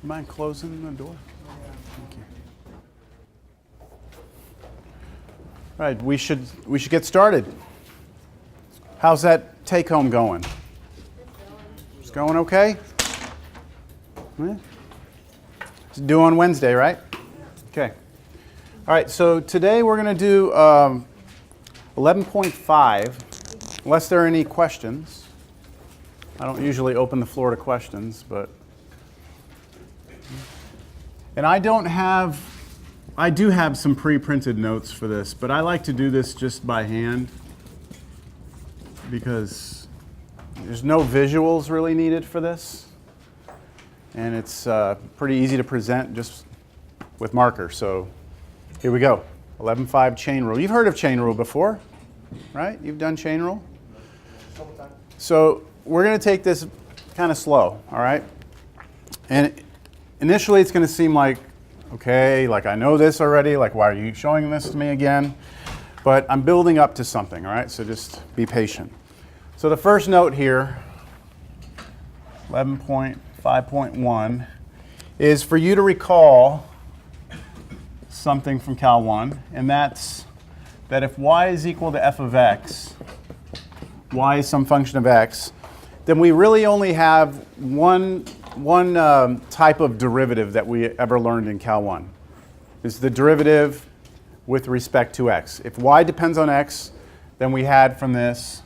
You mind closing the door? Thank you. All right, we should get started. How's that take-home going? It's going okay? Yeah. It's due on Wednesday, right? Okay. All right, so today we're going to do 11.5, unless there are any questions. I don't usually open the floor to questions, but... And I do have some pre-printed notes for this, but I like to do this just by hand because there's no visuals really needed for this. And it's pretty easy to present just with marker. So here we go. 11.5 chain rule. You've heard of chain rule before, right? You've done chain rule? So we're going to take this kind of slow, all right? And initially it's going to seem like, okay, like I know this already, like why are you showing this to me again? But I'm building up to something, all right? So just be patient. So the first note here, 11.5.1, is for you to recall something from Cal 1, and that's that if y is equal to f of x, y is some function of x, then we really only have one type of derivative that we ever learned in Cal 1. Is the derivative with respect to x. If y depends on x, then we had from this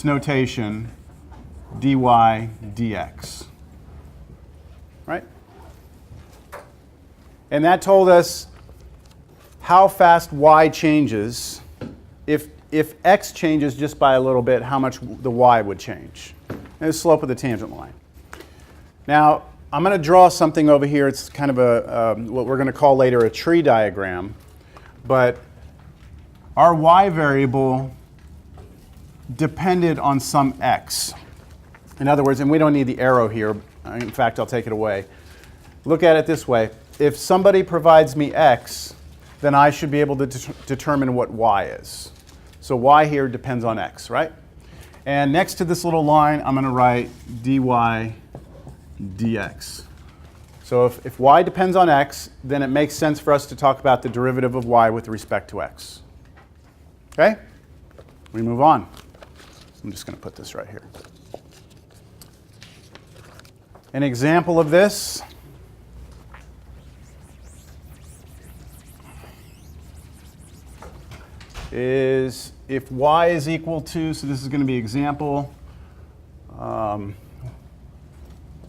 notation dy dx. Right? And that told us how fast y changes. If x changes just by a little bit, how much the y would change. And the slope of the tangent line. Now, I'm going to draw something over here. It's kind of what we're going to call later a tree diagram. But our y variable depended on some x. In other words, and we don't need the arrow here. In fact, I'll take it away. Look at it this way. If somebody provides me x, then I should be able to determine what y is. So y here depends on x, right? And next to this little line, I'm going to write dy dx. So if y depends on x, then it makes sense for us to talk about the derivative of y with respect to x. Okay? We move on. I'm just going to put this right here. An example of this is if y is equal to, so this is going to be example,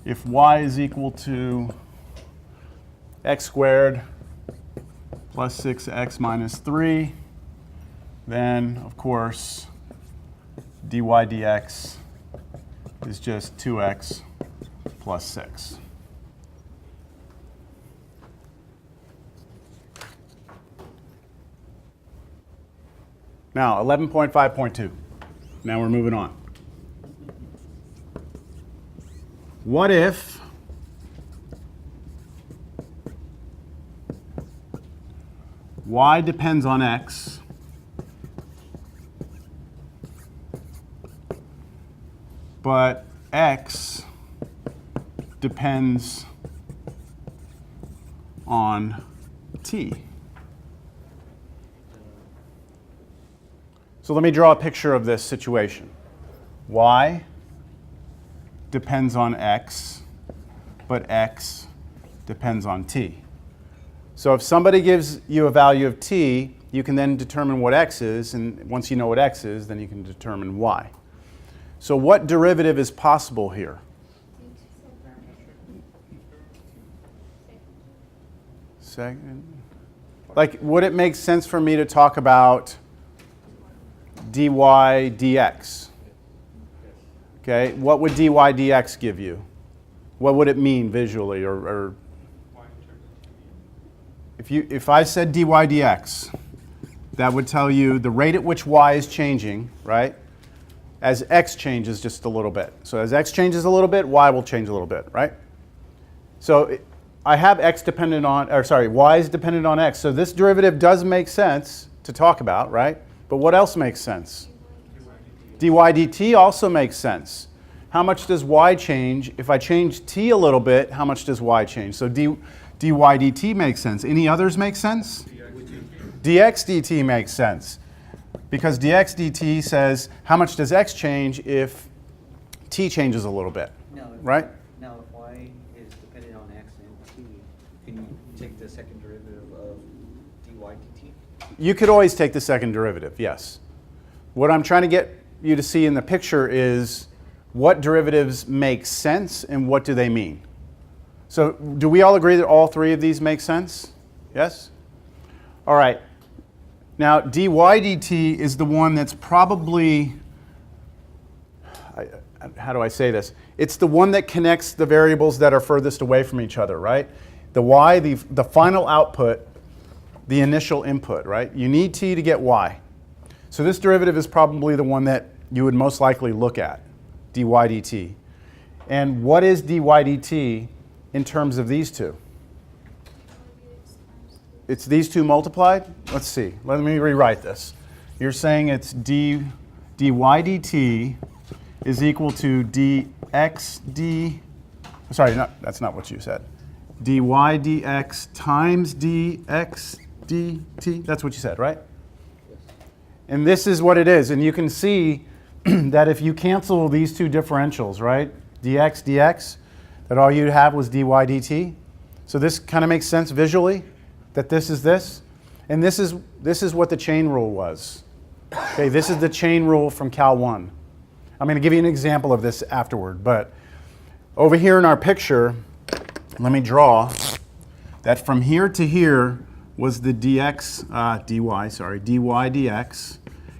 if y is equal to x squared plus 6x minus 3, then of course dy dx is just 2x plus 6. Now, 11.5.2. Now we're moving on. What if y depends on x, but x depends on t? So let me draw a picture of this situation. Y depends on x, but x depends on t. So if somebody gives you a value of t, you can then determine what x is, and once you know what x is, then you can determine y. So what derivative is possible here? Second. Like, would it make sense for me to talk about dy dx? Okay, what would dy dx give you? What would it mean visually? Or if I said dy dx, that would tell you the rate at which y is changing, right? As x changes just a little bit. So as x changes a little bit, y will change a little bit, right? So I have x dependent on, or sorry, y is dependent on x. So this derivative does make sense to talk about, right? But what else makes sense? dy dt also makes sense. how much does y change? If I change t a little bit, how much does y change? So dy dt makes sense. Any others make sense? Dx dt makes sense. Because dx dt says, how much does x change if t changes a little bit? Right? Now, if y is dependent on x and t, can you take the second derivative of dy dt? You could always take the second derivative, yes. What I'm trying to get you to see in the picture is what derivatives make sense and what do they mean. So do we all agree that all three of these make sense? Yes? All right. Now, dy dt is the one that's probably, how do I say this? It's the one that connects the variables that are furthest away from each other, right? The y, the final output, the initial input, right? You need t to get y. So this derivative is probably the one that you would most likely look at, dy dt. And what is dy dt in terms of these two? It's these two multiplied? Let's see. Let me rewrite this. You're saying it's dy dt is equal to sorry, that's not what you said. Dy dx times dx dt. That's what you said, right? Yes. And this is what it is. And you can see that if you cancel these two differentials, right? Dx dx, that all you'd have was dy dt. So this kind of makes sense visually, that this is this. And this is what the chain rule was. Okay, this is the chain rule from Cal 1. I'm going to give you an example of this afterward, but over here in our picture, let me draw that from here to here was the dy dx,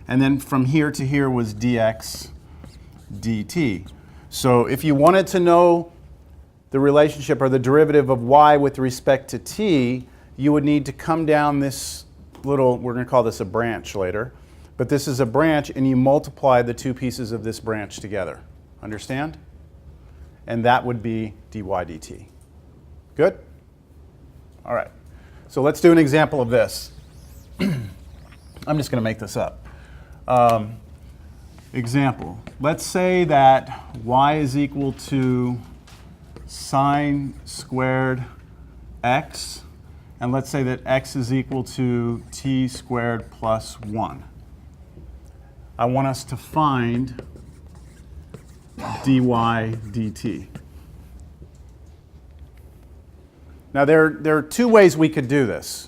and then from here to here was dx dt. So if you wanted to know the relationship or the derivative of y with respect to t, you would need to come down this little, we're going to call this a branch later, but this is a branch and you multiply the two pieces of this branch together. Understand? And that would be dy dt. Good? All right. So let's do an example of this. I'm just going to make this up. Example. Let's say that y is equal to sine squared x, and let's say that x is equal to t squared plus 1. I want us to find dy dt. Now there are two ways we could do this.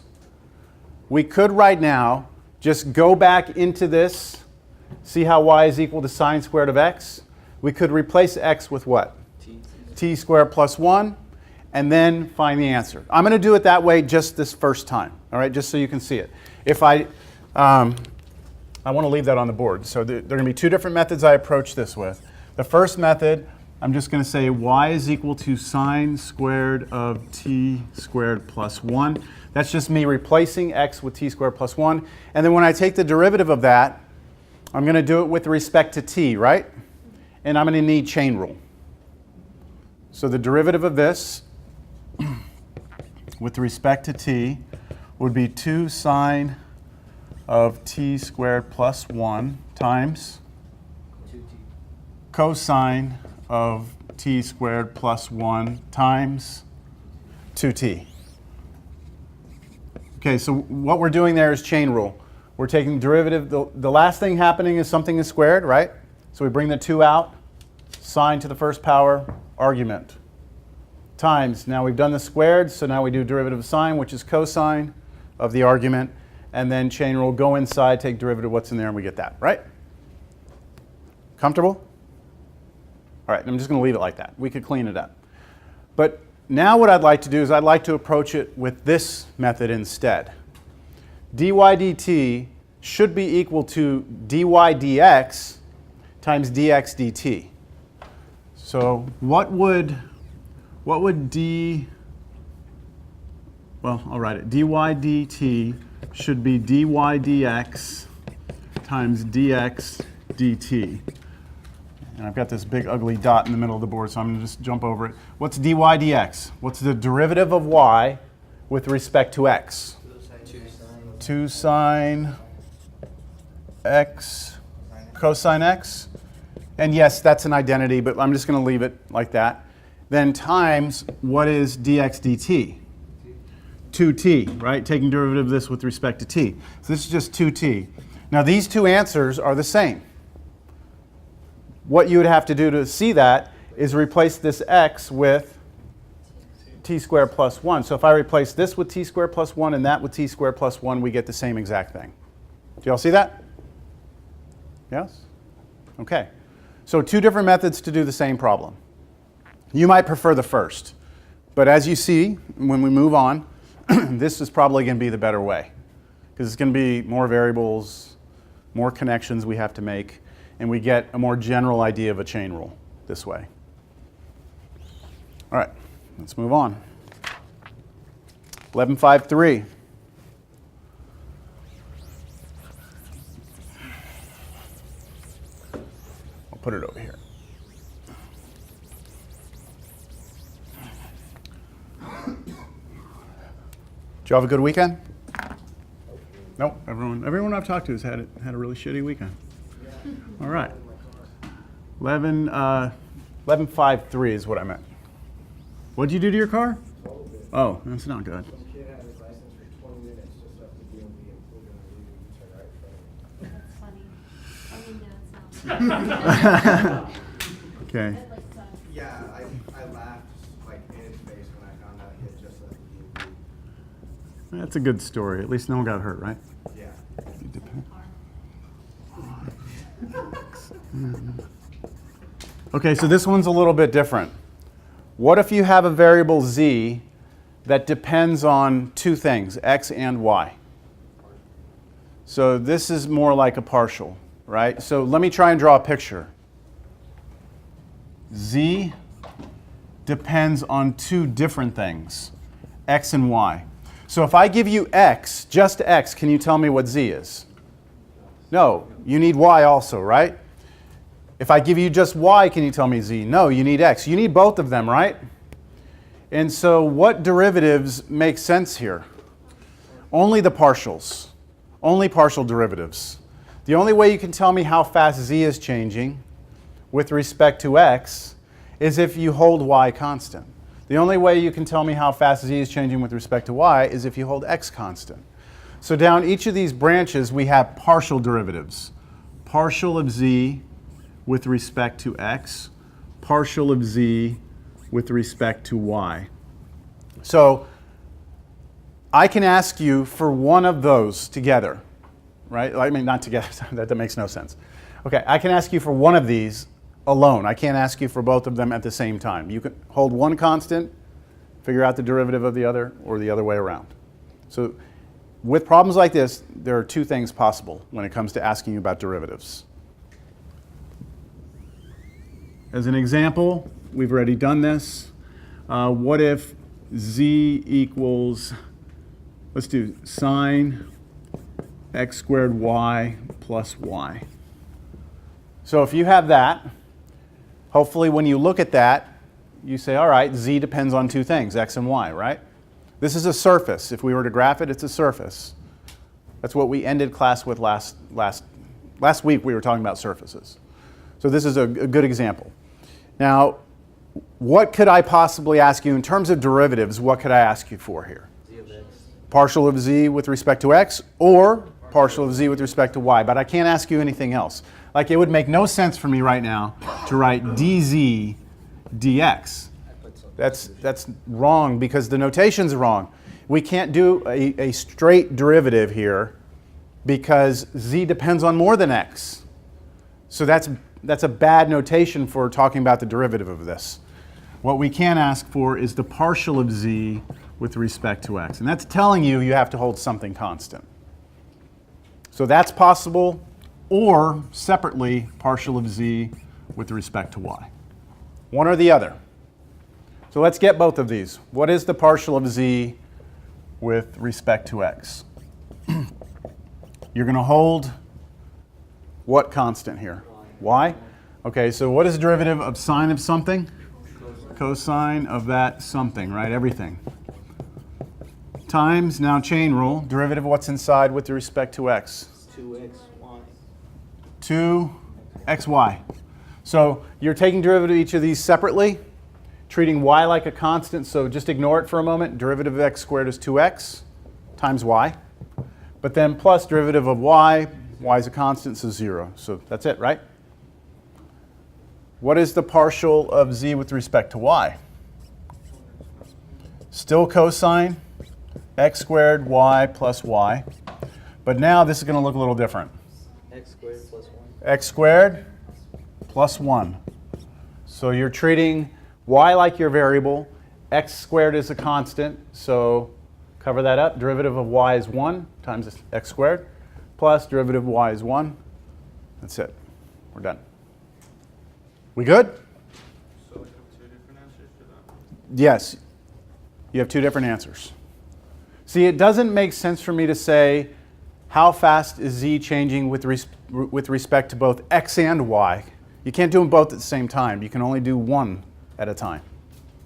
We could right now just go back into this, see how y is equal to sine squared of x. We could replace x with what? T squared plus 1, and then find the answer. I'm going to do it that way just this first time, all right, just so you can see it. If I want to leave that on the board. So there are going to be two different methods I approach this with. The first method, I'm just going to say y is equal to sine squared of t squared plus 1. That's just me replacing x with t squared plus 1. And then when I take the derivative of that, I'm going to do it with respect to t, right? And I'm going to need chain rule. So the derivative of this with respect to t would be 2 sine of t squared plus 1 times 2t. Cosine of t squared plus 1 times 2t. Okay, so what we're doing there is chain rule. We're taking derivative. The last thing happening is something is squared, right? So we bring the 2 out, sine to the first power, argument, times. Now we've done the squared, so now we do derivative of sine, which is cosine of the argument, and then chain rule, go inside, take derivative of what's in there, and we get that, right? Comfortable? All right, I'm just going to leave it like that. We could clean it up. But now what I'd like to do is I'd like to approach it with this method instead. Dy dt should be equal to dy dx times dx dt. So what would I'll write it. Dy dt should be dy dx times dx dt. And I've got this big ugly dot in the middle of the board, so I'm going to just jump over it. What's dy dx? What's the derivative of y with respect to x? 2 sine x cosine x. And yes, that's an identity, but I'm just going to leave it like that. Then times, what is dx dt? 2t, right? Taking derivative of this with respect to t. So this is just 2t. Now these two answers are the same. What you would have to do to see that is replace this x with t squared plus 1. So if I replace this with t squared plus 1 and that with t squared plus 1, we get the same exact thing. Do y'all see that? Yes? Okay. So two different methods to do the same problem. You might prefer the first, but as you see, when we move on, this is probably going to be the better way, because it's going to be more variables, more connections we have to make, and we get a more general idea of a chain rule this way. All right, let's move on. 11.5.3. I'll put it over here. Did you have a good weekend? Nope. Everyone I've talked to has had a really shitty weekend. All right. 11.5.3 is what I meant. What'd you do to your car? Oh, that's not good. Some kid had his license for 20 minutes just after the DMV and pulled in a U-turn right in front of him. That's funny. I mean, Okay. Yeah, I laughed like in his face when I found out he had just left the DMV. That's a good story. At least no one got hurt, right? Yeah. Okay, so this one's a little bit different. What if you have a variable z that depends on two things, x and y? So this is more like a partial, right? So let me try and draw a picture. Z depends on two different things, x and y. So if I give you x, just x, can you tell me what z is? No, you need y also, right? If I give you just y, can you tell me z? No, you need x. You need both of them, right? And so what derivatives make sense here? Only the partials. Only partial derivatives. The only way you can tell me how fast z is changing with respect to x is if you hold y constant. The only way you can tell me how fast z is changing with respect to y is if you hold x constant. So down each of these branches we have partial derivatives. Partial of z with respect to x, partial of z with respect to y. So I can ask you for one of those together, right? I mean, not together, that makes no sense. Okay, I can ask you for one of these alone. I can't ask you for both of them at the same time. You can hold one constant, figure out the derivative of the other, or the other way around. So with problems like this, there are two things possible when it comes to asking you about derivatives. As an example, we've already done this. What if z equals, let's do sine x squared y plus y. So if you have that, hopefully when you look at that, you say, all right, z depends on two things, x and y, right? This is a surface. If we were to graph it, it's a surface. That's what we ended class with last week. We were talking about surfaces. So this is a good example. Now, what could I possibly ask you in terms of derivatives? What could I ask you for here? Z of x. Partial of z with respect to x or partial of z with respect to y, but I can't ask you anything else. Like it would make no sense for me right now to write dz dx. That's wrong because the notation's wrong. We can't do a straight derivative here because z depends on more than x. So that's a bad notation for talking about the derivative of this. What we can ask for is the partial of z with respect to x. And that's telling you you have to hold something constant. So that's possible, or separately, partial of z with respect to y. One or the other. So let's get both of these. What is the partial of z with respect to x? You're going to hold what constant here? Y? Okay, so what is the derivative of sine of something? Cosine of that something, right? Everything. Times, now chain rule, derivative of what's inside with respect to x? 2xy. 2xy. So you're taking derivative of each of these separately, treating y like a constant, so just ignore it for a moment. Derivative of x squared is 2x times y. But then plus derivative of y is a constant, so 0. So that's it, right? What is the partial of z with respect to y? Still cosine x squared y plus y. But now this is going to look a little different. X squared plus 1. X squared plus 1. So you're treating y like your variable. X squared is a constant, so cover that up. Derivative of y is 1 times x squared plus derivative of y is 1. That's it. We're done. We good? So we have two different answers to that? Yes. You have two different answers. See, it doesn't make sense for me to say how fast is z changing with respect to both x and y. You can't do them both at the same time. You can only do one at a time.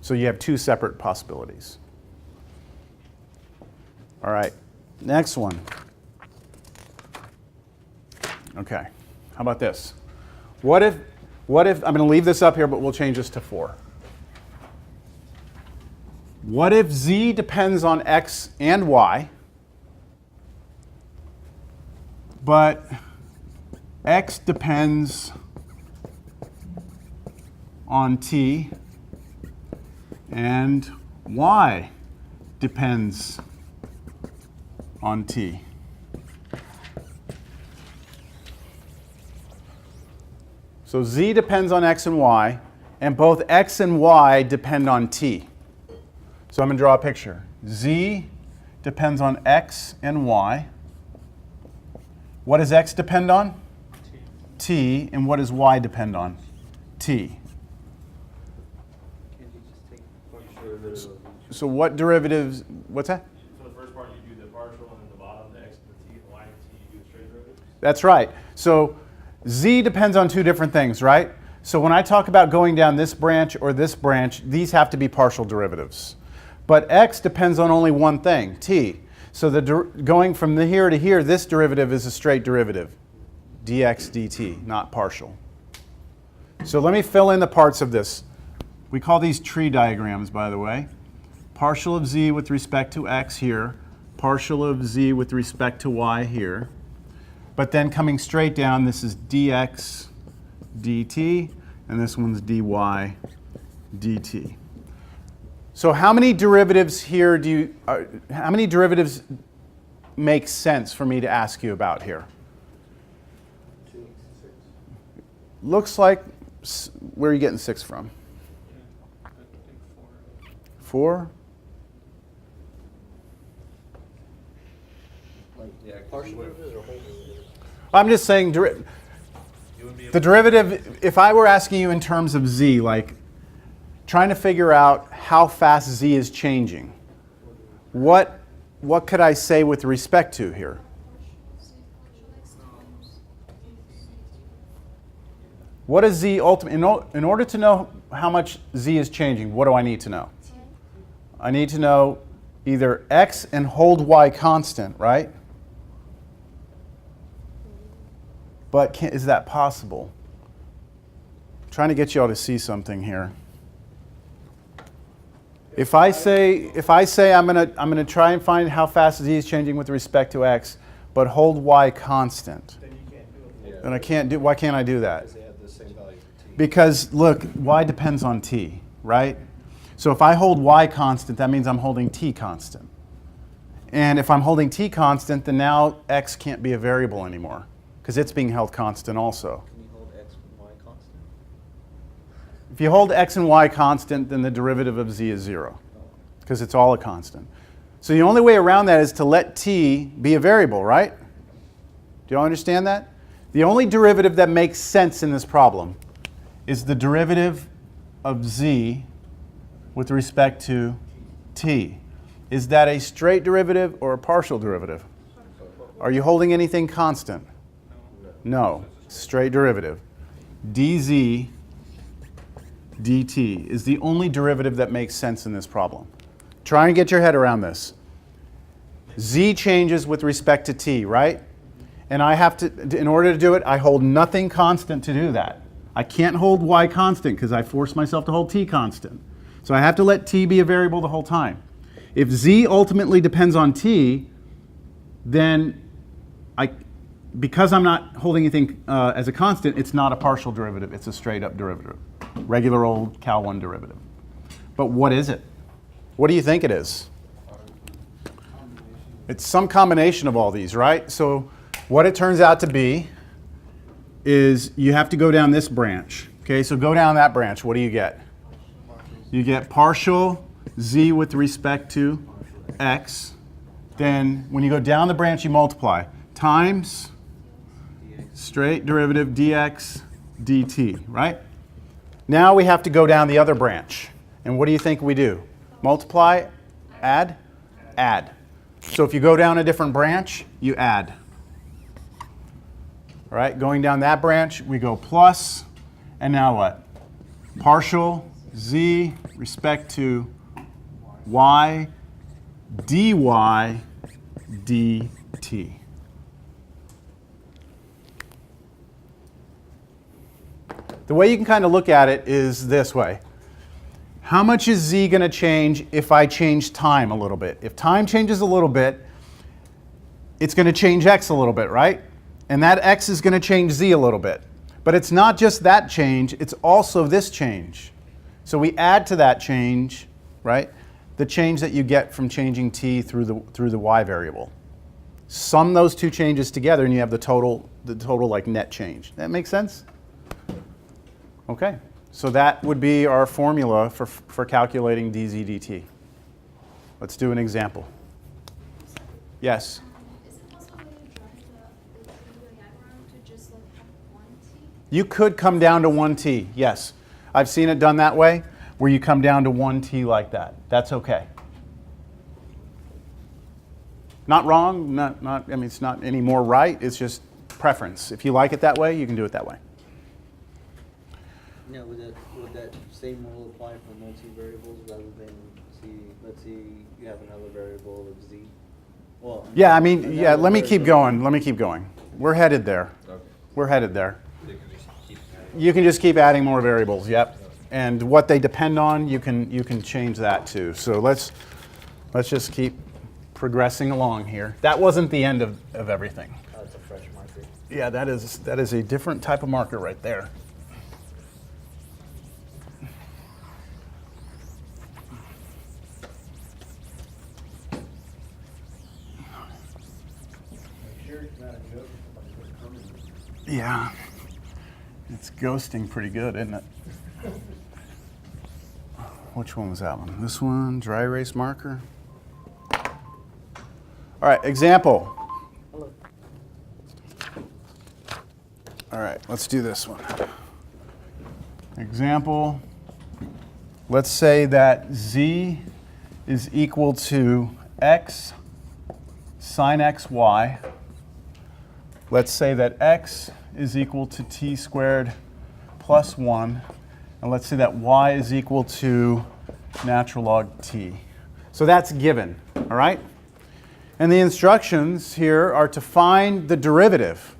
So you have two separate possibilities. All right, next one. Okay, how about this? What if, I'm going to leave this up here, but we'll change this to 4. What if z depends on x and y, but x depends on t and y depends on t? So z depends on x and y, and both x and y depend on t. So I'm going to draw a picture. Z depends on x and y. What does x depend on? T. And what does y depend on? T. Can't you just take partial derivative of each? So what derivatives, what's that? For the first part, you do the partial, and then the bottom, the x and the t, the y and t, you do the straight derivative? That's right. So z depends on two different things, right? So when I talk about going down this branch or this branch, these have to be partial derivatives. But x depends on only one thing, t. So going from here to here, this derivative is a straight derivative, dx dt, not partial. So let me fill in the parts of this. We call these tree diagrams, by the way. Partial of z with respect to x here, partial of z with respect to y here. But then coming straight down, this is dx dt, and this one's dy dt. So how many derivatives here how many derivatives make sense for me to ask you about here? 2, 6. Looks like, where are you getting 6 from? I think 4? 4. Like partial derivatives or whole derivatives? I'm just saying the derivative, if I were asking you in terms of z, like trying to figure out how fast z is changing, what could I say with respect to here? What is z ultimately? In order to know how much z is changing, what do I need to know? I need to know either x and hold y constant, right? But is that possible? I'm trying to get you all to see something here. If I say I'm gonna try and find how fast z is changing with respect to x, but hold y constant, Then you can't do it. then I can't do. Why can't I do that? Because they have the same value for t. Because look, y depends on t, right? So if I hold y constant, that means I'm holding t constant. And if I'm holding t constant, then now x can't be a variable anymore, because it's being held constant also. Can you hold x and y constant? If you hold x and y constant, then the derivative of z is 0, because it's all a constant. So the only way around that is to let t be a variable, right? Do you all understand that? The only derivative that makes sense in this problem is the derivative of z with respect to t. Is that a straight derivative or a partial derivative? Are you holding anything constant? No. Straight derivative. dz dt is the only derivative that makes sense in this problem. Try and get your head around this. Z changes with respect to t, right? And I have to, in order to do it, I hold nothing constant to do that. I can't hold y constant because I force myself to hold t constant. So I have to let t be a variable the whole time. If z ultimately depends on t, then because I'm not holding anything as a constant, it's not a partial derivative. It's a straight up derivative. Regular old Cal1 derivative. But what is it? What do you think it is? It's some combination of all these, right? So what it turns out to be is you have to go down this branch. Okay, so go down that branch. What do you get? You get partial z with respect to x. Then when you go down the branch, you multiply. Times straight derivative dx dt, right? Now we have to go down the other branch. And what do you think we do? Multiply, add, add. So if you go down a different branch, you add. All right, going down that branch, we go plus, and now what? Partial z respect to y dy dt. The way you can kind of look at it is this way. How much is z going to change if I change time a little bit? If time changes a little bit, it's going to change x a little bit, right? And that x is going to change z a little bit. But it's not just that change, it's also this change. So we add to that change, right? The change that you get from changing t through the y variable. Sum those two changes together and you have the total like net change. That make sense? Okay. So that would be our formula for calculating dz dt. Let's do an example. Yes? Is it possible to drive the diagram to just like have one t? You could come down to 1t, yes. I've seen it done that way, where you come down to 1t like that. That's okay. Not wrong, I mean, it's not any more right, it's just preference. If you like it that way, you can do it that way. Now, would that same rule apply for multi-variables rather than, let's see, you have another variable of z? Well, Yeah, I mean, yeah, let me keep going. We're headed there. Okay. We're headed there. You can just keep adding more variables, yep. And what they depend on, you can change that too. So let's just keep progressing along here. That wasn't the end of everything. It's a fresh marker. Yeah, that is a different type of marker right there. Yeah, it's ghosting pretty good, isn't it? Which one was that one? This one, dry erase marker. All right, example. Hello. All right, let's do this one. Example, let's say that z is equal to x sine xy. Let's say that x is equal to t squared plus 1. And let's say that y is equal to natural log t. So that's given, all right? And the instructions here are to find the derivative.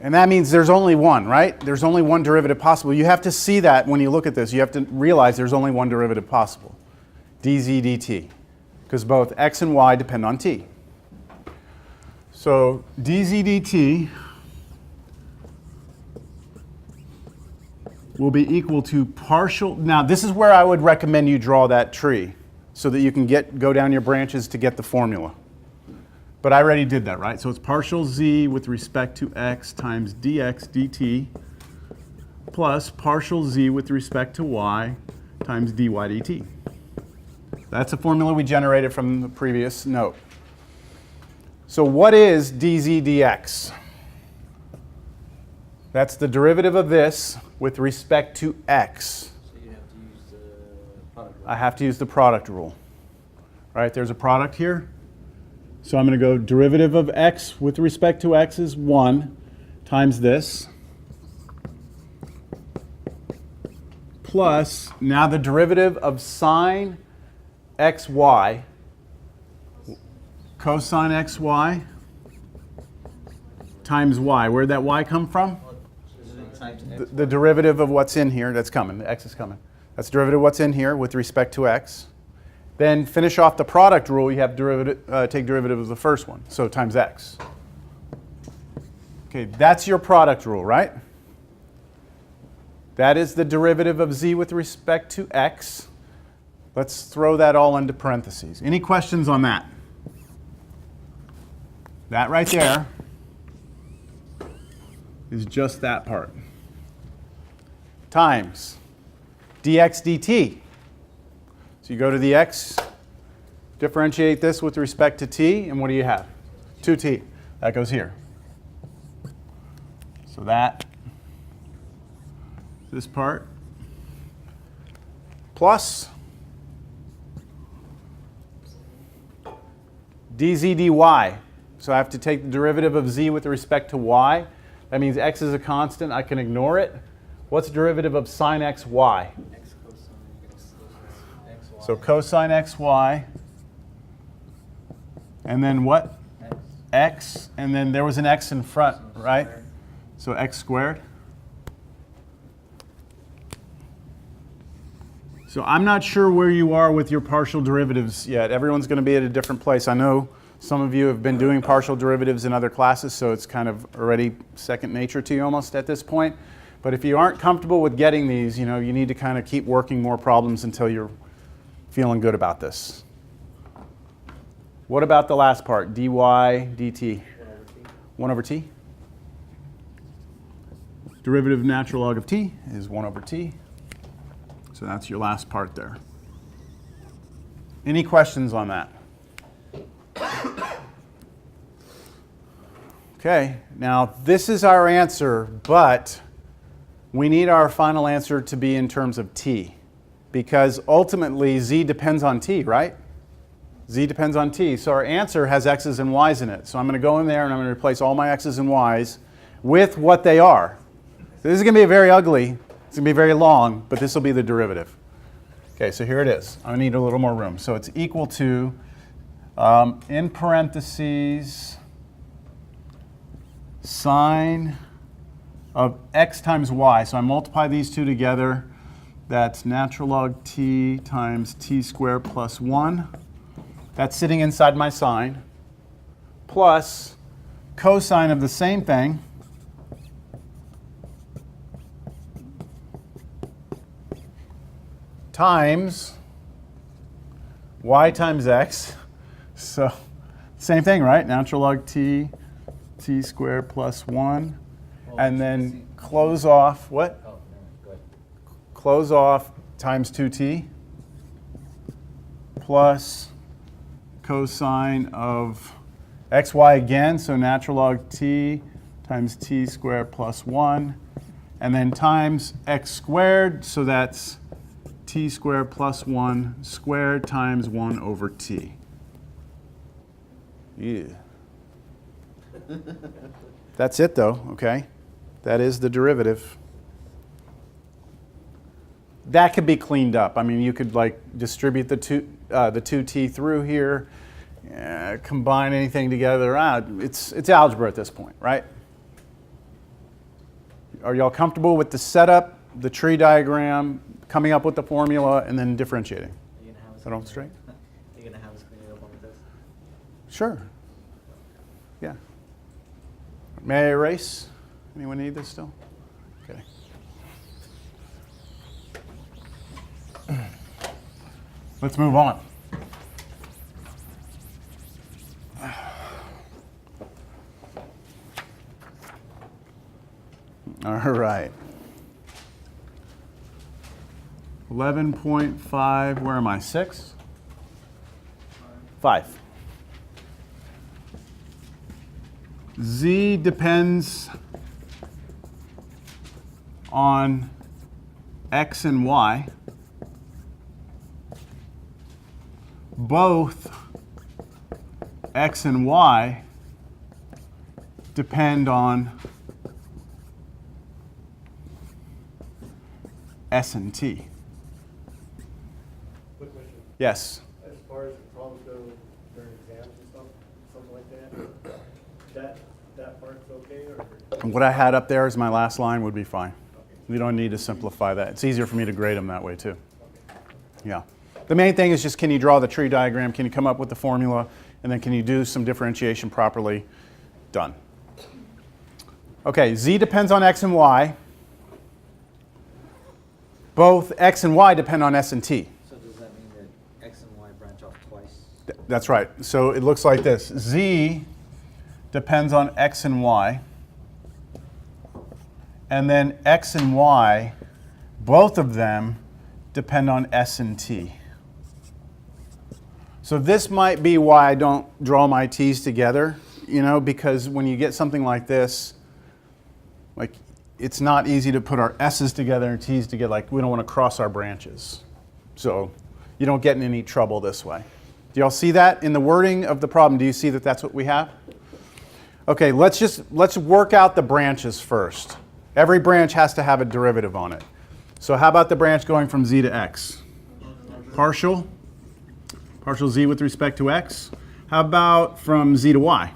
And that means there's only one, right? There's only one derivative possible. You have to see that when you look at this. You have to realize there's only one derivative possible, dz dt, because both x and y depend on t. So dz dt will be equal to partial. Now this is where I would recommend you draw that tree so that you can go down your branches to get the formula. But I already did that, right? So it's partial z with respect to x times dx dt plus partial z with respect to y times dy dt. That's a formula we generated from the previous note. So what is dz dx? That's the derivative of this with respect to x. So you have to use the product rule. I have to use the product rule. All right, there's a product here. So I'm going to go derivative of x with respect to x is 1 times this. Plus, now the derivative of sine xy, cosine xy times y. Where'd that y come from? This Times the derivative of what's in here. That's coming. The x is coming. That's the derivative of what's in here with respect to x. Then finish off the product rule. You have take derivative of the first one. So times x. Okay, that's your product rule, right? That is the derivative of z with respect to x. Let's throw that all into parentheses. Any questions on that? That right there is just that part. Times dx dt. So you go to the x, differentiate this with respect to t, and what do you have? 2t. That goes here. So that, this part, plus dz dy. So I have to take the derivative of z with respect to y. That means x is a constant. I can ignore it. What's the derivative of sine x y? X cosine x, y. So cosine xy. And then what? X. And then there was an x in front, right? So x squared. So I'm not sure where you are with your partial derivatives yet. Everyone's going to be at a different place. I know some of you have been doing partial derivatives in other classes, so it's kind of already second nature to you almost at this point. But if you aren't comfortable with getting these, you need to kind of keep working more problems until you're feeling good about this. What about the last part? dy dt. 1 over t. Derivative of natural log of t is 1 over t. So that's your last part there. Any questions on that? Okay, now this is our answer, but we need our final answer to be in terms of t, because ultimately z depends on t, right? Z depends on t. So our answer has x's and y's in it. So I'm going to go in there and I'm going to replace all my x's and y's with what they are. So this is going to be very ugly. It's going to be very long, but this will be the derivative. Okay, so here it is. I need a little more room. So it's equal to, in parentheses, sine of x times y. So I multiply these two together. That's natural log t times t squared plus 1. That's sitting inside my sine, plus cosine of the same thing, times y times x. So same thing, right? Natural log t, t squared plus 1. And then close off, what? Oh, no, go ahead. Close off times 2t plus cosine of xy again, so natural log t times t squared plus 1, and then times x squared, so that's t squared plus 1 squared times 1 over t. Yeah. That's it though, okay? That is the derivative. That could be cleaned up. I mean, you could like distribute the 2t through here, combine anything together. It's algebra at this point, right? Are y'all comfortable with the setup, the tree diagram, coming up with the formula, and then differentiating? Are you gonna have us Is that all clean it straight? up? Are you gonna have us clean it up on the test? Sure. Yeah. May I erase? Anyone need this still? Okay. Let's move on. All right. 11.5, where am I? 6? 5. Z depends on x and y. Both x and y depend on s and t. Quick question. Yes. As far as the problems go during exams and stuff, something like that, that part's okay, or And what I had up there as my last line would be fine. You don't need to simplify that. It's easier for me to grade them that way too. Yeah. The main thing is just, can you draw the tree diagram? Can you come up with the formula? And then can you do some differentiation properly? Done. Okay, z depends on x and y. Both x and y depend on s and t. So does that mean that X and Y branch off twice? That's right. So it looks like this. Z depends on x and y. And then x and y, both of them depend on s and t. So this might be why I don't draw my t's together, you know, because when you get something like this, like, it's not easy to put our s's together and t's together. Like, we don't want to cross our branches. So you don't get in any trouble this way. Do y'all see that in the wording of the problem? Do you see that that's what we have? Okay, let's work out the branches first. Every branch has to have a derivative on it. So how about the branch going from z to x? Partial z with respect to x. How about from z to y?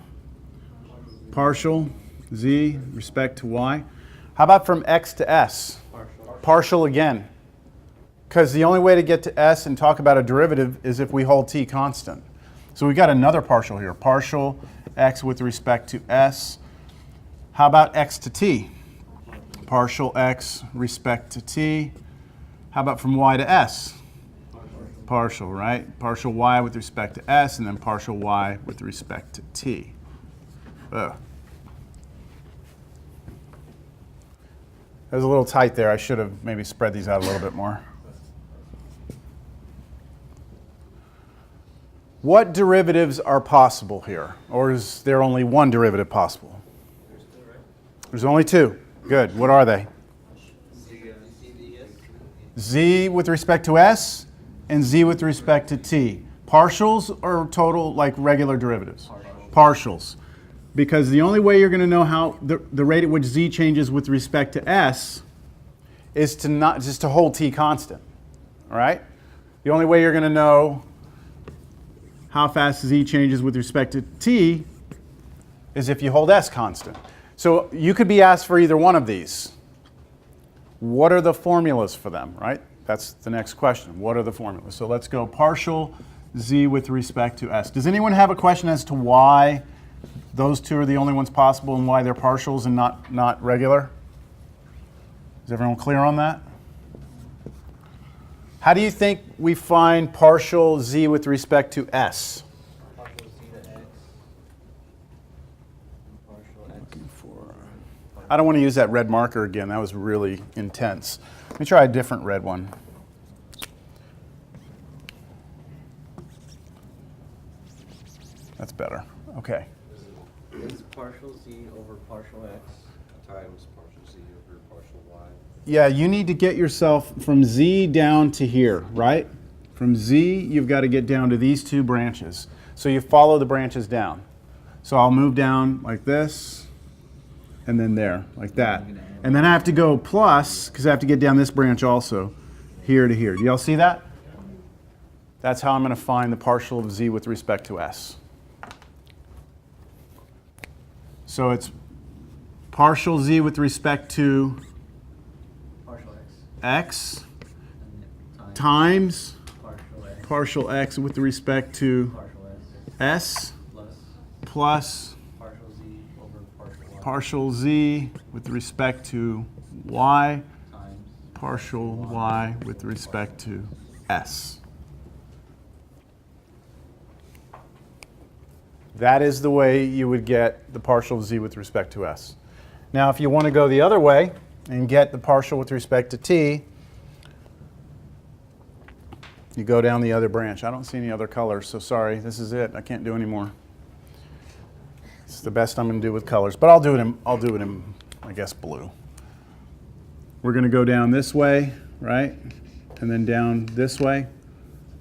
Partial z respect to y. How about from x to s? Partial again. Because the only way to get to s and talk about a derivative is if we hold t constant. So we've got another partial here. Partial x with respect to s. How about x to t? Partial x respect to t. How about from y to s? Partial, right? Partial y with respect to s, and then partial y with respect to t. Ugh. It was a little tight there. I should have maybe spread these out a little bit more. What derivatives are possible here? Or is there only one derivative possible? There's only two. Good. What are they? Z with respect to s and z with respect to t. Partials or total, like regular derivatives? Partials. Because the only way you're going to know how the rate at which z changes with respect to s is to not just to hold t constant. All right? The only way you're going to know how fast z changes with respect to t is if you hold s constant. So you could be asked for either one of these. What are the formulas for them, right? That's the next question. What are the formulas? So let's go partial z with respect to s. Does anyone have a question as to why those two are the only ones possible and why they're partials and not regular? Is everyone clear on that? How do you think we find partial z with respect to s? Partial z to x. Partial x. I don't want to use that red marker again. That was really intense. Let me try a different red one. That's better. Okay. It's partial z over partial x. Times partial z over partial y. Yeah, you need to get yourself from z down to here, right? From z, you've got to get down to these two branches. So you follow the branches down. So I'll move down like this, and then there, like that. And then I have to go plus, because I have to get down this branch also, here to here. Do y'all see that? That's how I'm going to find the partial of z with respect to s. So it's partial z with respect to Partial x. x And times partial x. partial x with respect to Partial s s. plus Plus partial z over partial y. partial z with respect to y Times partial y with respect to s. That is the way you would get the partial of z with respect to s. Now, if you want to go the other way and get the partial with respect to t, you go down the other branch. I don't see any other colors, so sorry. This is it. I can't do any more. It's the best I'm going to do with colors, but I'll do it in, I guess, blue. We're going to go down this way, right? And then down this way,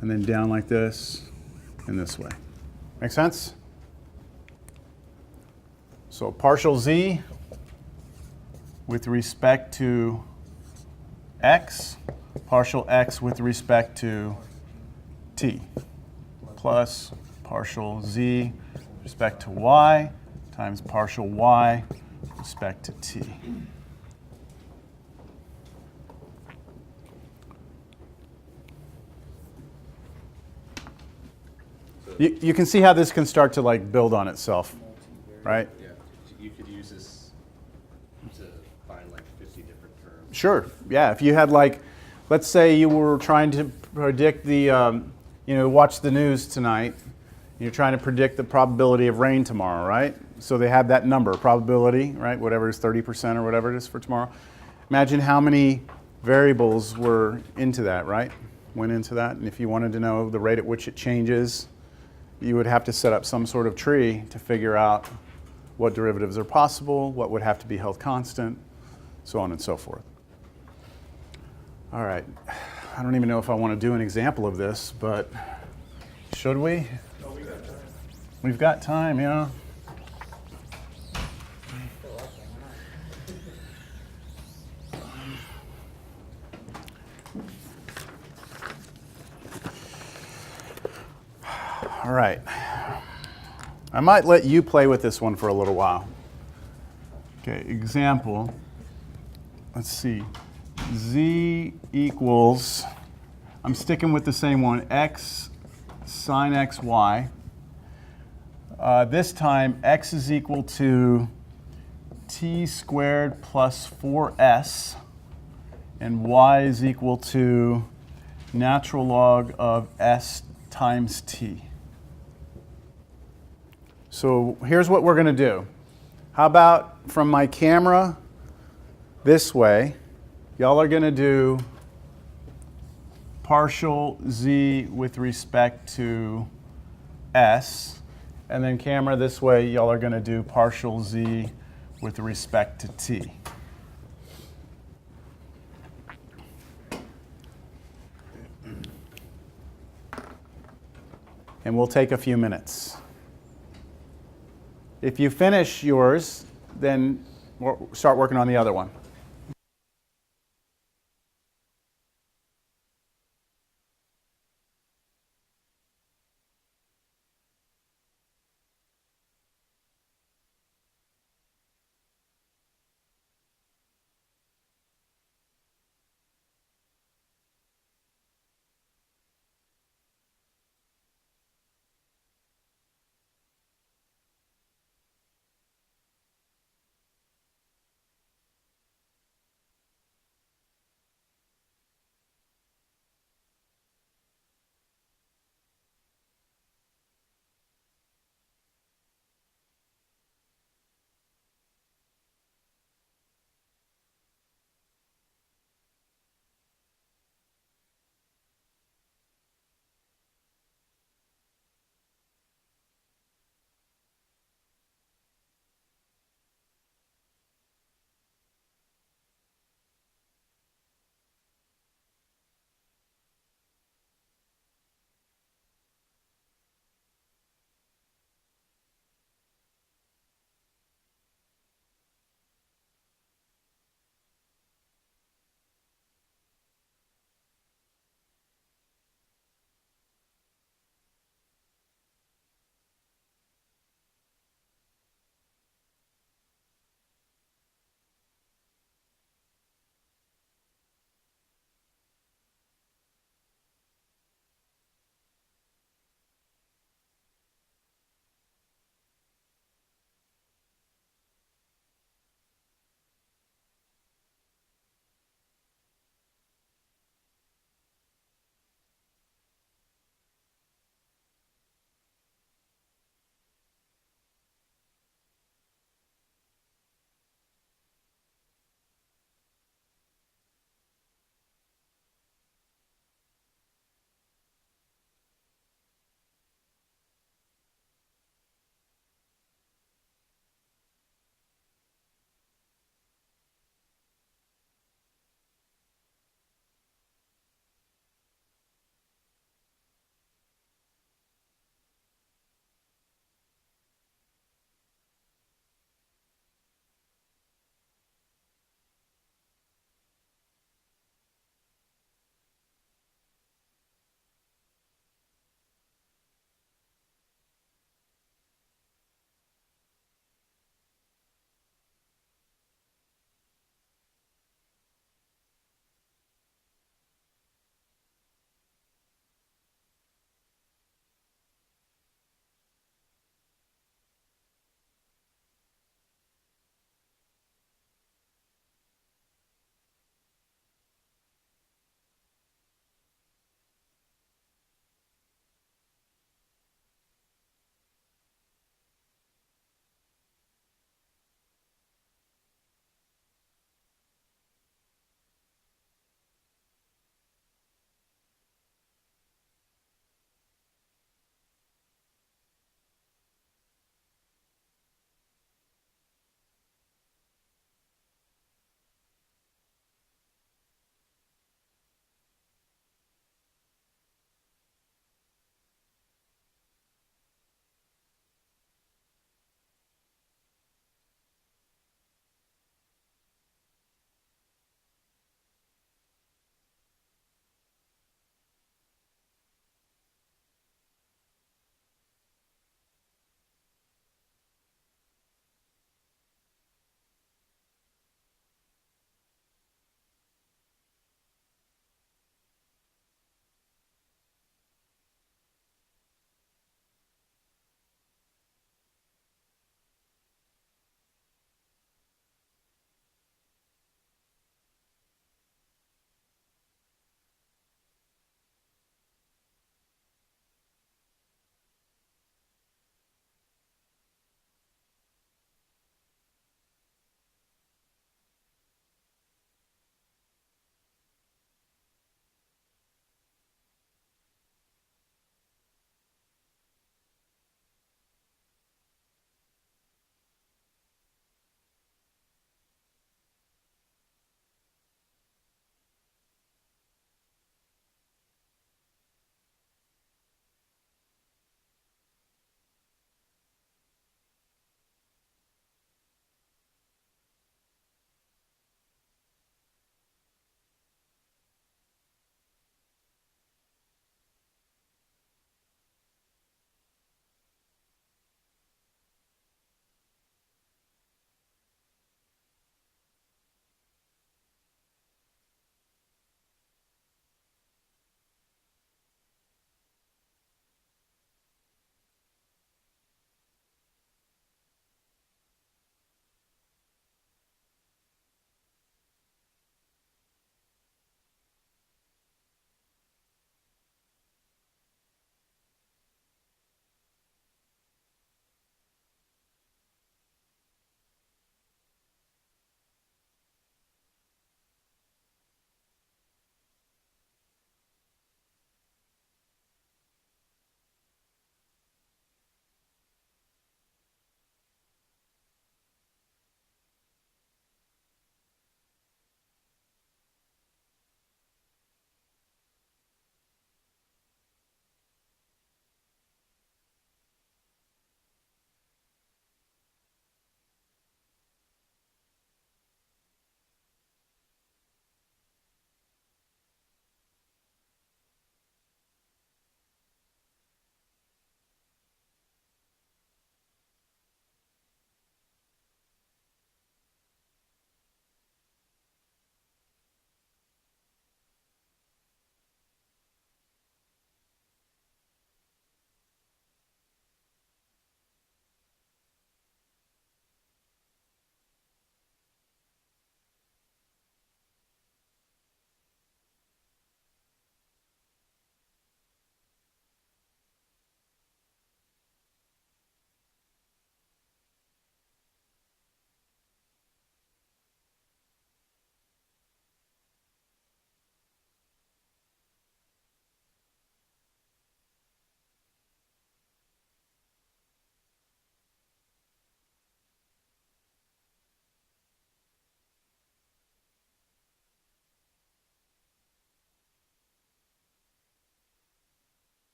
and then down like this, and this way. Make sense? So partial z with respect to x, partial x with respect to t, plus partial z with respect to y times partial y respect to t. You can see how this can start to like build on itself, right? Yeah, you could use this to find like 50 different terms. Sure. Yeah. If you had like, let's say you were trying to predict the, watch the news tonight. You're trying to predict the probability of rain tomorrow, right? So they have that number, probability, right? Whatever it is, 30% or whatever it is for tomorrow. Imagine how many variables were into that, right? Went into that. And if you wanted to know the rate at which it changes, you would have to set up some sort of tree to figure out what derivatives are possible, what would have to be held constant, so on and so forth. All right. I don't even know if I want to do an example of this, but should we? We've got time, yeah. All right. I might let you play with this one for a little while. Okay, example. Let's see. Z equals, I'm sticking with the same one, x sine xy. This time, x is equal to t squared plus 4s, and y is equal to natural log of s times t. So here's what we're going to do. How about from my camera this way, y'all are going to do partial z with respect to s, and then camera this way, y'all are going to do partial z with respect to t. And we'll take a few minutes. If you finish yours, then we'll start working on the other one.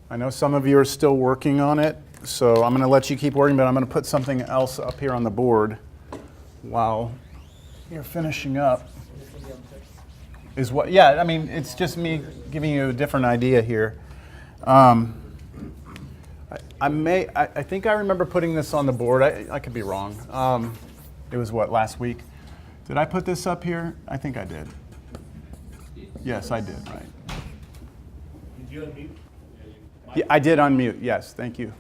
I know some of you are still working on it, so I'm going to let you keep working, but I'm going to put something else up here on the board while you're finishing up. Is what? Yeah, I mean, it's just me giving you a different idea here. I think I remember putting this on the board. I could be wrong. It was what, last week? Did I put this up here? I think I did. Yes, I did, right. Did you unmute? Yeah, I did unmute, yes, thank you.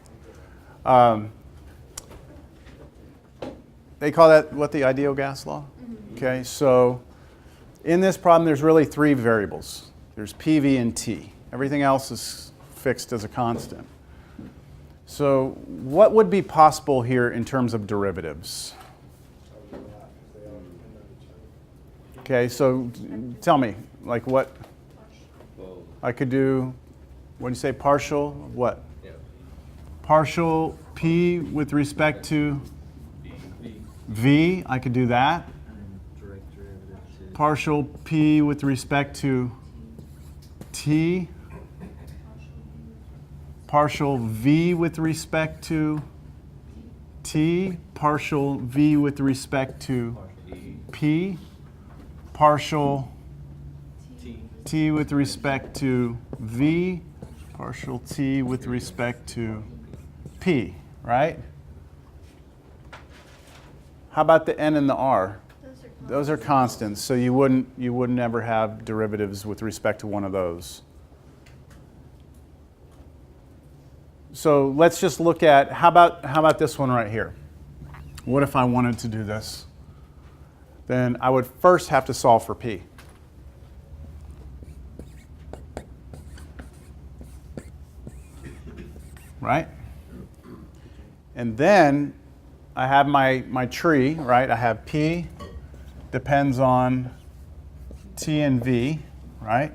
They call that, what, the ideal gas law? Okay, so in this problem, there's really three variables. There's P, V, and T. Everything else is fixed as a constant. So what would be possible here in terms of derivatives? Okay, so tell me, like what? Well, I could do, what do you say, partial, what? yeah. Partial P with respect to V, I could do that. Direct derivative to. Partial P with respect to T. Partial V with respect to T. Partial V with respect to P. Partial T with respect to V. Partial T with respect to P, right? How about the N and the R? Those are constants, so you wouldn't ever have derivatives with respect to one of those. So let's just look at, how about this one right here? What if I wanted to do this? Then I would first have to solve for P. Right? And then I have my tree, right? I have P depends on T and V, right?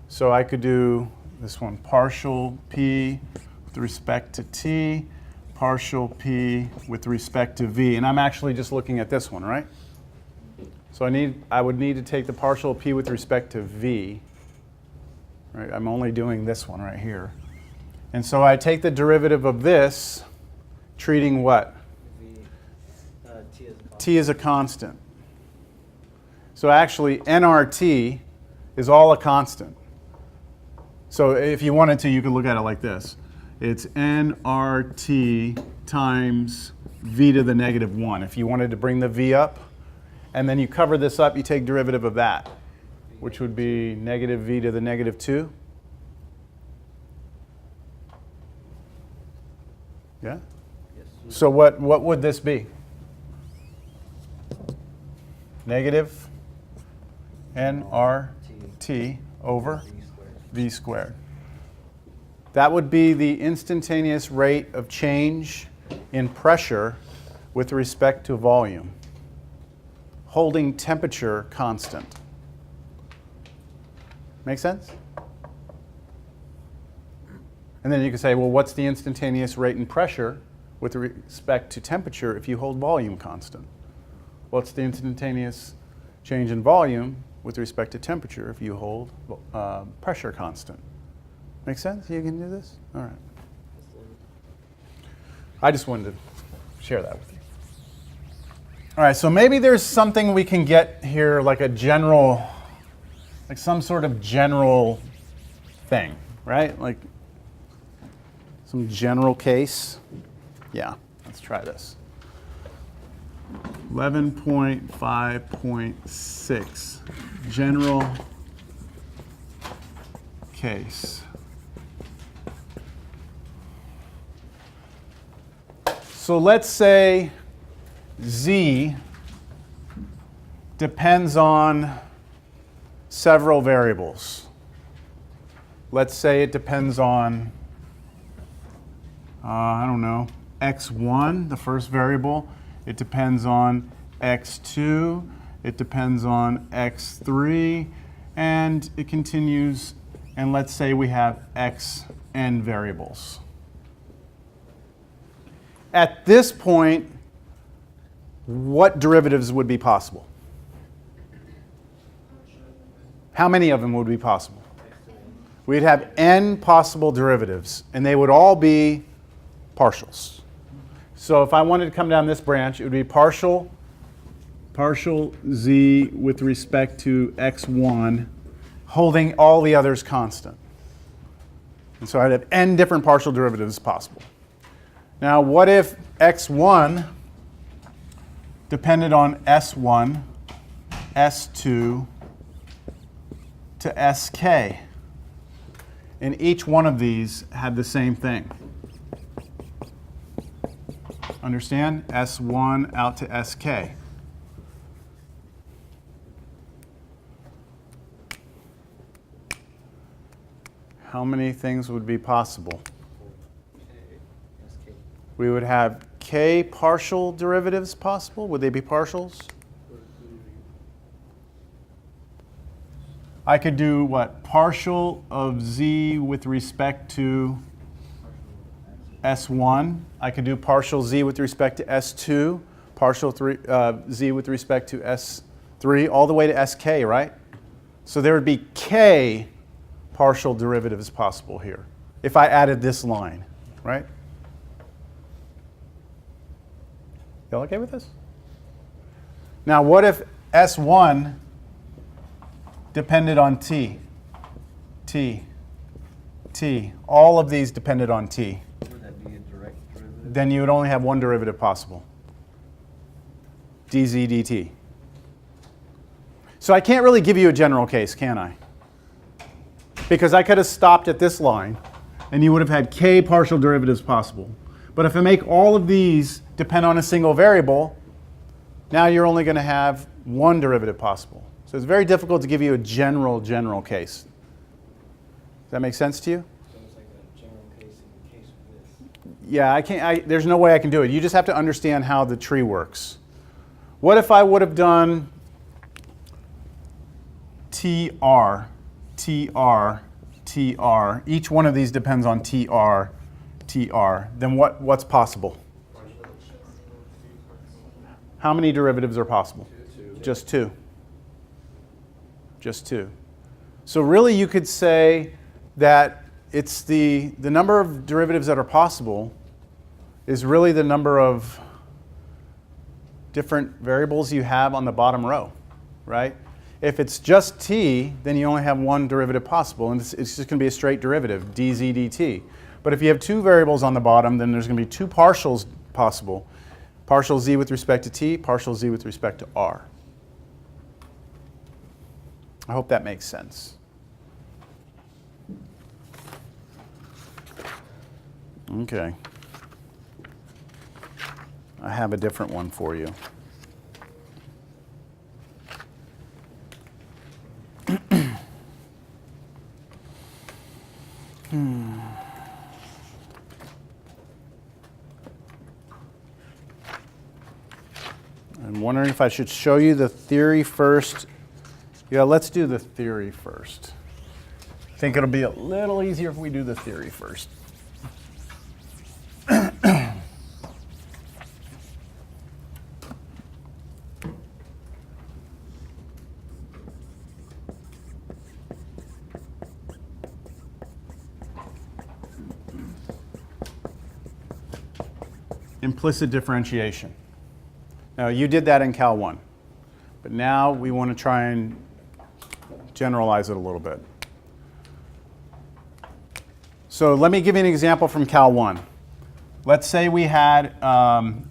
So I could do this one, partial P with respect to T, partial P with respect to V. And I'm actually just looking at this one, right? So I would need to take the partial P with respect to V. Right? I'm only doing this one right here. And so I take the derivative of this, treating what? T as a constant. T is a constant. So actually, nRT is all a constant. So if you wanted to, you could look at it like this. It's nRT times v to the negative 1. If you wanted to bring the v up, and then you cover this up, you take derivative of that, which would be negative v to the negative 2. Yeah? Yes. So what would this be? Negative nRT over V squared. v squared. That would be the instantaneous rate of change in pressure with respect to volume, holding temperature constant. Make sense? And then you can say, well, what's the instantaneous rate in pressure with respect to temperature if you hold volume constant? What's the instantaneous change in volume with respect to temperature if you hold pressure constant? Make sense? You can do this? All right. I just wanted to share that with you. All right, so maybe there's something we can get here, like a general, like some sort of general thing, right? Like some general case. Yeah, let's try this. 11.5.6, general case. So let's say Z depends on several variables. Let's say it depends on, I don't know, x1, the first variable. It depends on x2. It depends on x3. And it continues, and let's say we have xn variables. At this point, what derivatives would be possible? How many of them would be possible? We'd have n possible derivatives, and they would all be partials. So if I wanted to come down this branch, it would be partial z with respect to x1, holding all the others constant. And so I'd have n different partial derivatives possible. Now, what if x1 depended on s1, s2 to sk? And each one of these had the same thing. Understand? S1 out to sk. How many things would be possible? SK. We would have k partial derivatives possible. Would they be partials? I could do what? Partial of z with respect to s1. I could do partial z with respect to s2, partial z with respect to s3, all the way to sk, right? So there would be k partial derivatives possible here if I added this line, right? Y'all okay with this? Now, what if s1 depended on t? All of these depended on t. Would that be a direct derivative? Then you would only have one derivative possible. dz dt. So I can't really give you a general case, can I? Because I could have stopped at this line, and you would have had k partial derivatives possible. But if I make all of these depend on a single variable, now you're only going to have one derivative possible. So it's very difficult to give you a general case. Does that make sense to you? So it's like a general case in the case of this. Yeah, I can't. There's no way I can do it. You just have to understand how the tree works. What if I would have done tr, tr, tr? Each one of these depends on tr, tr. Then what's possible? How many derivatives are possible? Just two. Just two. So really you could say that it's the number of derivatives that are possible is really the number of different variables you have on the bottom row, right? If it's just t, then you only have one derivative possible, and it's just going to be a straight derivative, dz dt. But if you have two variables on the bottom, then there's going to be two partials possible. Partial z with respect to t, partial z with respect to r. I hope that makes sense. Okay. I have a different one for you. I'm wondering if I should show you the theory first. Yeah, let's do the theory first. I think it'll be a little easier if we do the theory first. Implicit differentiation. Now, you did that in Cal 1, but now we want to try and generalize it a little bit. So let me give you an example from Cal 1. Let's say we had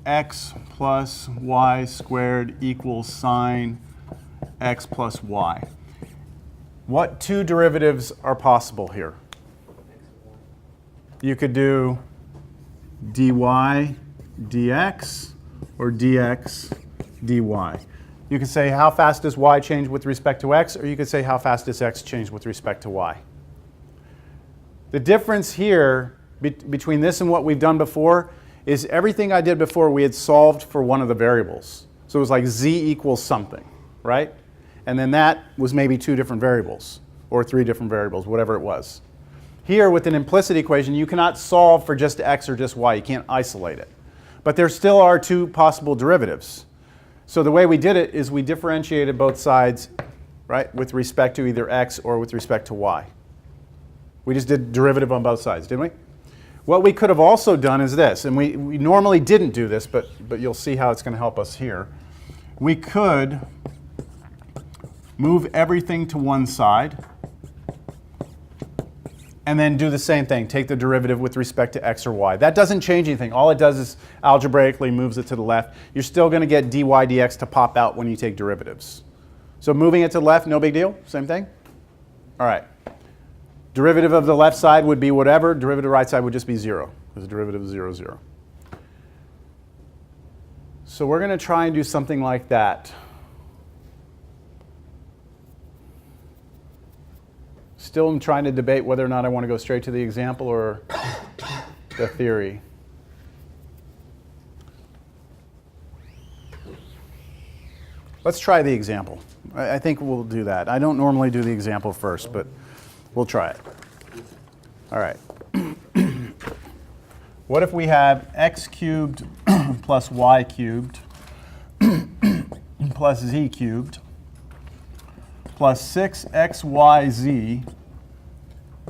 x plus y squared equals sine x plus y. What two derivatives are possible here? You could do dy dx or dx dy. You could say how fast does y change with respect to x, or you could say how fast does x change with respect to y. The difference here between this and what we've done before is everything I did before we had solved for one of the variables. So it was like z equals something, right? And then that was maybe two different variables or three different variables, whatever it was. Here with an implicit equation, you cannot solve for just x or just y. You can't isolate it. But there still are two possible derivatives. So the way we did it is we differentiated both sides, right, with respect to either x or with respect to y. We just did derivative on both sides, didn't we? What we could have also done is this, and we normally didn't do this, but you'll see how it's going to help us here. We could move everything to one side and then do the same thing. Take the derivative with respect to x or y. That doesn't change anything. All it does is algebraically moves it to the left. You're still going to get dy dx to pop out when you take derivatives. So moving it to the left, no big deal? Same thing? All right. Derivative of the left side would be whatever. Derivative of the right side would just be 0, because the derivative is 0, 0. So we're going to try and do something like that. Still am trying to debate whether or not I want to go straight to the example or the theory. Let's try the example. I think we'll do that. I don't normally do the example first, but we'll try it. All right. What if we have x cubed plus y cubed plus z cubed plus 6xyz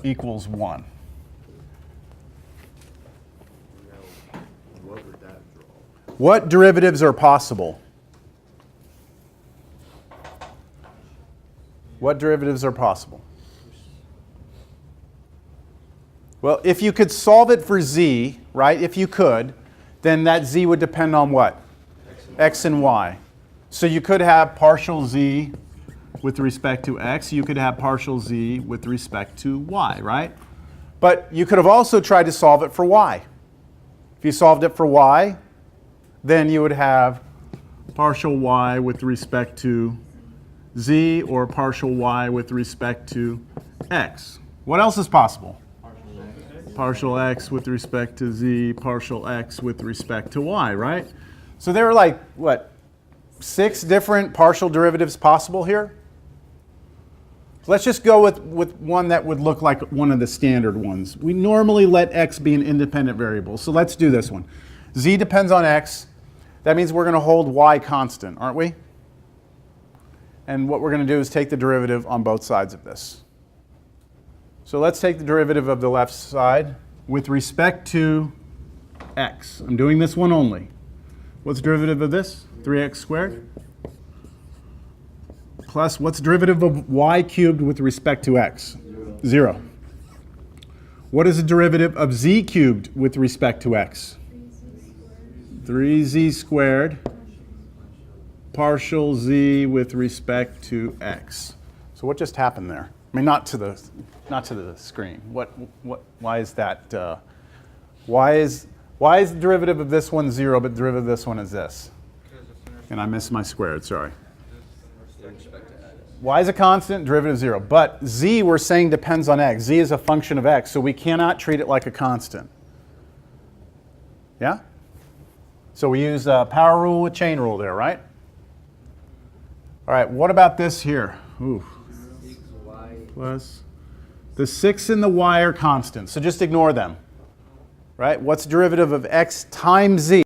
equals 1? What would that draw? What derivatives are possible? What derivatives are possible? Well, if you could solve it for z, right, if you could, then that z would depend on what? X and y. So you could have partial z with respect to x. You could have partial z with respect to y, right? But you could have also tried to solve it for y. If you solved it for y, then you would have partial y with respect to z or partial y with respect to x. What else is possible? Partial x with respect to z, partial x with respect to y, right? So there are like, what, 6 different partial derivatives possible here? Let's just go with one that would look like one of the standard ones. We normally let x be an independent variable, so let's do this one. Z depends on x. That means we're going to hold y constant, aren't we? And what we're going to do is take the derivative on both sides of this. So let's take the derivative of the left side with respect to x. I'm doing this one only. What's the derivative of this? 3x squared. Plus, what's the derivative of y cubed with respect to x? 0. What is the derivative of z cubed with respect to x? 3z squared partial z with respect to x. So what just happened there? I mean, not to the screen. Why is that? Why is the derivative of this one 0, but the derivative of this one is this? And I missed my squared, sorry. Y is a constant, derivative 0. But z, we're saying, depends on x. Z is a function of x, so we cannot treat it like a constant. Yeah? So we use power rule with chain rule there, right? All right, what about this here? Ooh. Plus the 6 and the y are constants, so just ignore them. Right? What's the derivative of x times z?